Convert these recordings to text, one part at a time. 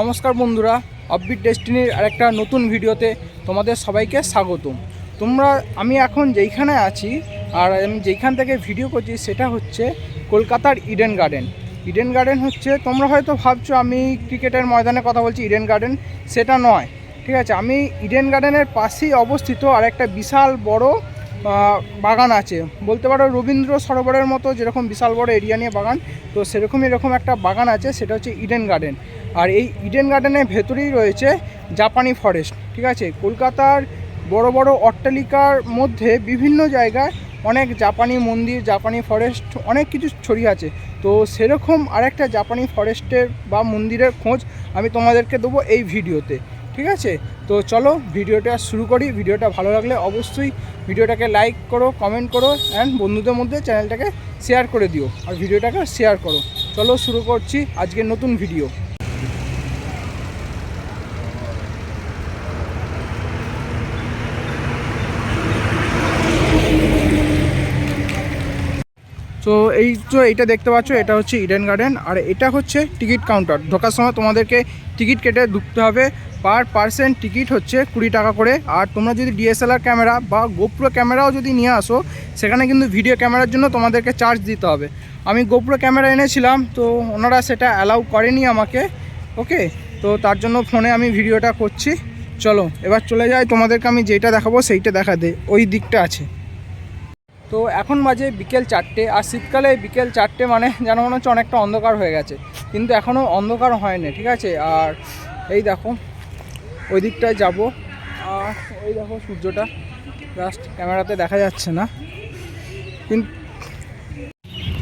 নমস্কার বন্ধুরা, আপবিট ডেস্টিনির আরেকটা নতুন ভিডিওতে তোমাদের সবাইকে স্বাগতম। আমি এখন যেইখানে আছি আর আমি যেইখান থেকে ভিডিও করছি সেটা হচ্ছে কলকাতার ইডেন গার্ডেন। ইডেন গার্ডেন হচ্ছে, তোমরা হয়তো ভাবছো আমি ক্রিকেটের ময়দানে কথা বলছি, ইডেন গার্ডেন সেটা নয়, ঠিক আছে। আমি ইডেন গার্ডেনের পাশেই অবস্থিত আর একটা বিশাল বড় বাগান আছে, বলতে পারো রবীন্দ্র সরোবরের মতো যেরকম বিশাল বড় এরিয়া নিয়ে বাগান, তো সেরকমই এরকম একটা বাগান আছে, সেটা হচ্ছে ইডেন গার্ডেন। আর এই ইডেন গার্ডেনের ভেতরেই রয়েছে জাপানি ফরেস্ট, ঠিক আছে। কলকাতার বড় বড় অট্টালিকার মধ্যে বিভিন্ন জায়গায় অনেক জাপানি মন্দির, জাপানি ফরেস্ট, অনেক কিছু ছড়িয়ে আছে। তো সেরকম আরেকটা জাপানি ফরেস্টের বা মন্দিরের খোঁজ আমি তোমাদেরকে দেবো এই ভিডিওতে, ঠিক আছে। তো চলো ভিডিওটা শুরু করি। ভিডিওটা ভালো লাগলে অবশ্যই ভিডিওটাকে লাইক করো, কমেন্ট করো, অ্যান্ড বন্ধুদের মধ্যে চ্যানেলটাকে শেয়ার করে দিও আর ভিডিওটাকে শেয়ার করো। চলো শুরু করছি আজকের নতুন ভিডিও। তো এইটা দেখতে পাচ্ছ, এটা হচ্ছে ইডেন গার্ডেন। আর এটা হচ্ছে টিকিট কাউন্টার। ঢোকার সময় তোমাদেরকে টিকিট কেটে ঢুকতে হবে। পার পার্সন টিকিট হচ্ছে 20 টাকা করে। আর তোমরা যদি ডিএসএলআর ক্যামেরা বা গোপ্রো ক্যামেরাও যদি নিয়ে আসো, সেখানে কিন্তু ভিডিও ক্যামেরার জন্য তোমাদেরকে চার্জ দিতে হবে। আমি গোপ্রো ক্যামেরা এনেছিলাম, তো ওনারা সেটা অ্যালাউ করেনি আমাকে, ওকে। তো তার জন্য ফোনে আমি ভিডিওটা করছি। চলো এবার চলে যাই, তোমাদেরকে আমি যেটা দেখাবো সেইটা দেখা দে, ওই দিকটা আছে। তো এখন বাজে বিকেল 4টে, আর শীতকালে বিকেল 4টে মানে যেন মনে হচ্ছে অনেকটা অন্ধকার হয়ে গেছে, কিন্তু এখনও অন্ধকার হয়নি, ঠিক আছে। আর এই দেখো ওই দিকটায় যাব, আর ওই দেখো সূর্যটা জাস্ট ক্যামেরাতে দেখা যাচ্ছে না, কিন্তু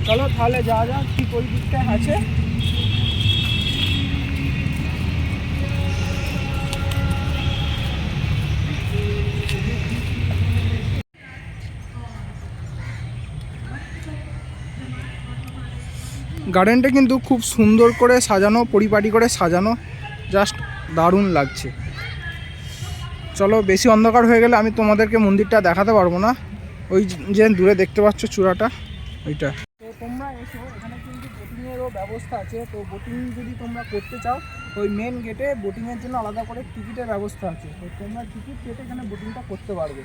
চলো তাহলে যাওয়া যাক ঠিক ওই দিকটায় আছে। গার্ডেনটা কিন্তু খুব সুন্দর করে সাজানো, পরিপাটি করে সাজানো, জাস্ট দারুণ লাগছে। চলো, বেশি অন্ধকার হয়ে গেলে আমি তোমাদেরকে মন্দিরটা দেখাতে পারবো না। ওই যে দূরে দেখতে পাচ্ছ চূড়াটা, ওইটা। তো তোমরা এসো, এখানে কিন্তু বোটিংয়েরও ব্যবস্থা আছে। তো বোটিং যদি তোমরা করতে চাও, ওই মেন গেটে বোটিংয়ের জন্য আলাদা করে টিকিটের ব্যবস্থা আছে। তো তোমরা টিকিট কেটে এখানে বোটিংটা করতে পারবে।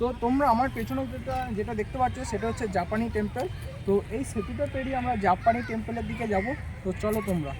তো তোমরা আমার পেছনে যেটা দেখতে পাচ্ছ সেটা হচ্ছে জাপানি টেম্পল। তো এই সেতুটা পেরিয়ে আমরা জাপানি টেম্পলের দিকে যাব। তো চলো তোমরা।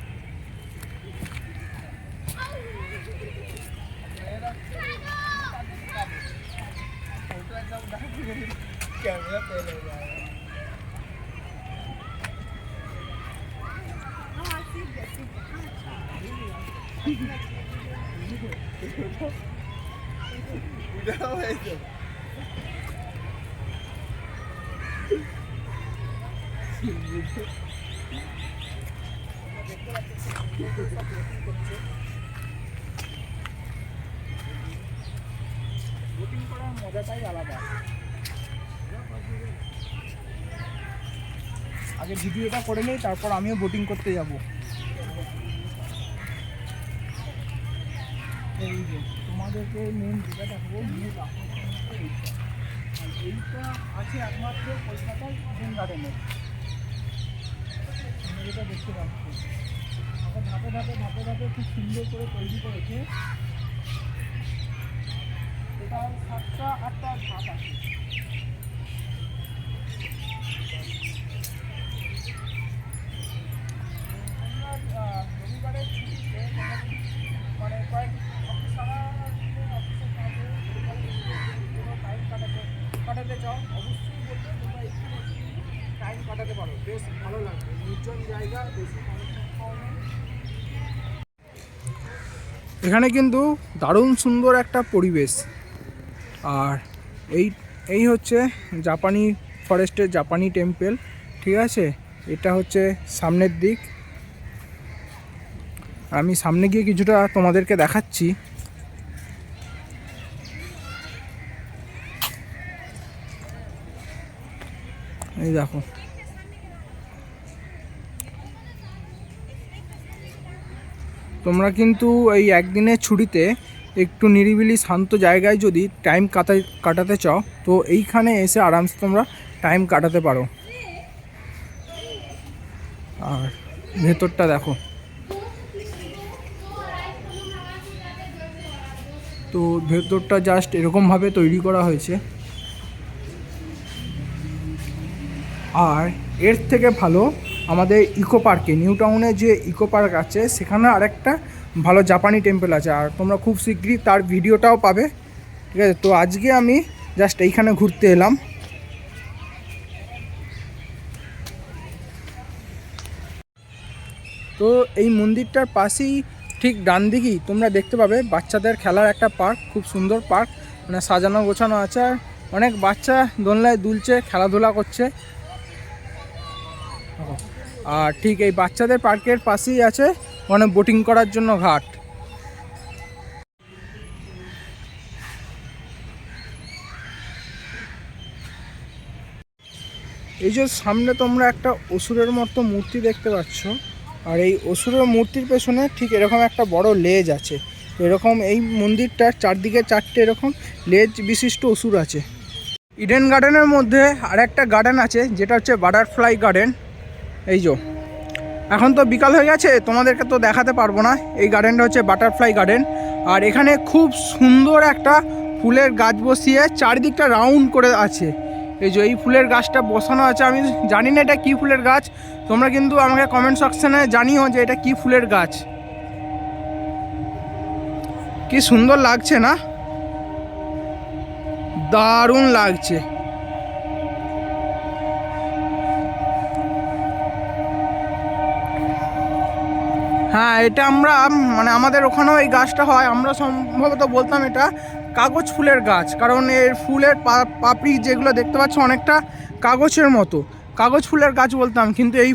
বোটিং করার মজাটাই আলাদা। আগে ভিডিওটা করে নেই, তারপর আমিও বোটিং করতে যাব। এই যে তোমাদেরকে মেন যেটা দেখাবো, মূল আকর্ষণ এইটা। আর এইটা আছে একমাত্র কলকাতার ইডেন গার্ডেনে, যেটা দেখতে পাচ্ছি। আবার ধাপে ধাপে ধাপে ধাপে খুব সুন্দর করে তৈরি করেছে। এটা 7টা 8টা ধাপ আছে। রবিবারের ছুটিতে মানে কয়েক সারা অফিসের কাজে কোনো টাইম কাটাতে চাও, অবশ্যই বলতে তোমরা এখানে টাইম কাটাতে পারো। বেশ ভালো লাগবে, নির্জন জায়গা, বেশি মানুষের খাওয়া। এখানে কিন্তু দারুণ সুন্দর একটা পরিবেশ। আর এই হচ্ছে জাপানি ফরেস্টের জাপানি টেম্পল, ঠিক আছে। এটা হচ্ছে সামনের দিক। আমি সামনে গিয়ে কিছুটা তোমাদেরকে দেখাচ্ছি। এই দেখো, তোমরা কিন্তু এই একদিনের ছুটিতে একটু নিরিবিলি শান্ত জায়গায় যদি টাইম কাটাতে চাও তো এইখানে এসে আরামসে তোমরা টাইম কাটাতে পারো। আর ভেতরটা দেখো, তো ভেতরটা জাস্ট এরকমভাবে তৈরি করা হয়েছে। আর এর থেকে ভালো আমাদের ইকো পার্কে, নিউ টাউনে যে ইকো পার্ক আছে সেখানে আরেকটা ভালো জাপানি টেম্পল আছে, আর তোমরা খুব শীঘ্রই তার ভিডিওটাও পাবে। ঠিক আছে, তো আজকে আমি জাস্ট এইখানে ঘুরতে এলাম। তো এই মন্দিরটার পাশেই ঠিক ডান দিকেই তোমরা দেখতে পাবে বাচ্চাদের খেলার একটা পার্ক, খুব সুন্দর পার্ক, মানে সাজানো গোছানো আছে, আর অনেক বাচ্চা দোলনায় দুলছে, খেলাধুলা করছে। আর ঠিক এই বাচ্চাদের পার্কের পাশেই আছে মানে বোটিং করার জন্য ঘাট। এই যে সামনে তোমরা একটা অসুরের মতো মূর্তি দেখতে পাচ্ছ, আর এই অসুরের মূর্তির পেছনে ঠিক এরকম একটা বড় লেজ আছে। এরকম এই মন্দিরটার চারদিকে চারটে এরকম লেজ বিশিষ্ট অসুর আছে। ইডেন গার্ডেনের মধ্যে আরেকটা গার্ডেন আছে যেটা হচ্ছে বাটারফ্লাই গার্ডেন। এই যে এখন তো বিকাল হয়ে গেছে, তোমাদেরকে তো দেখাতে পারবো না। এই গার্ডেনটা হচ্ছে বাটারফ্লাই গার্ডেন, আর এখানে খুব সুন্দর একটা ফুলের গাছ বসিয়ে চারিদিকটা রাউন্ড করে আছে। এই যে এই ফুলের গাছটা বসানো আছে, আমি জানি না এটা কী ফুলের গাছ, তোমরা কিন্তু আমাকে কমেন্ট সেকশনে জানিও যে এটা কী ফুলের গাছ। কি সুন্দর লাগছে না, দারুণ লাগছে। হ্যাঁ, এটা আমরা মানে আমাদের ওখানেও এই গাছটা হয়, আমরা সম্ভবত বলতাম এটা কাগজ ফুলের গাছ, কারণ এর ফুলের পাপড়ি যেগুলো দেখতে পাচ্ছ অনেকটা কাগজের মতো, কাগজ ফুলের গাছ বলতাম। কিন্তু এই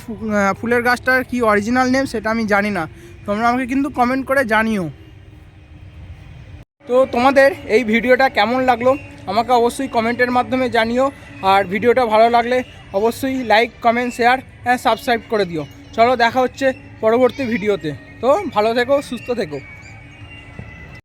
ফুলের গাছটার কি অরিজিনাল নেম সেটা আমি জানি না, তোমরা আমাকে কিন্তু কমেন্ট করে জানিও। তো তোমাদের এই ভিডিওটা কেমন লাগলো আমাকে অবশ্যই কমেন্টের মাধ্যমে জানিও, আর ভিডিওটা ভালো লাগলে অবশ্যই লাইক, কমেন্ট, শেয়ার সাবস্ক্রাইব করে দিও। চলো দেখা হচ্ছে পরবর্তী ভিডিওতে। তো ভালো থেকো, সুস্থ থেকো।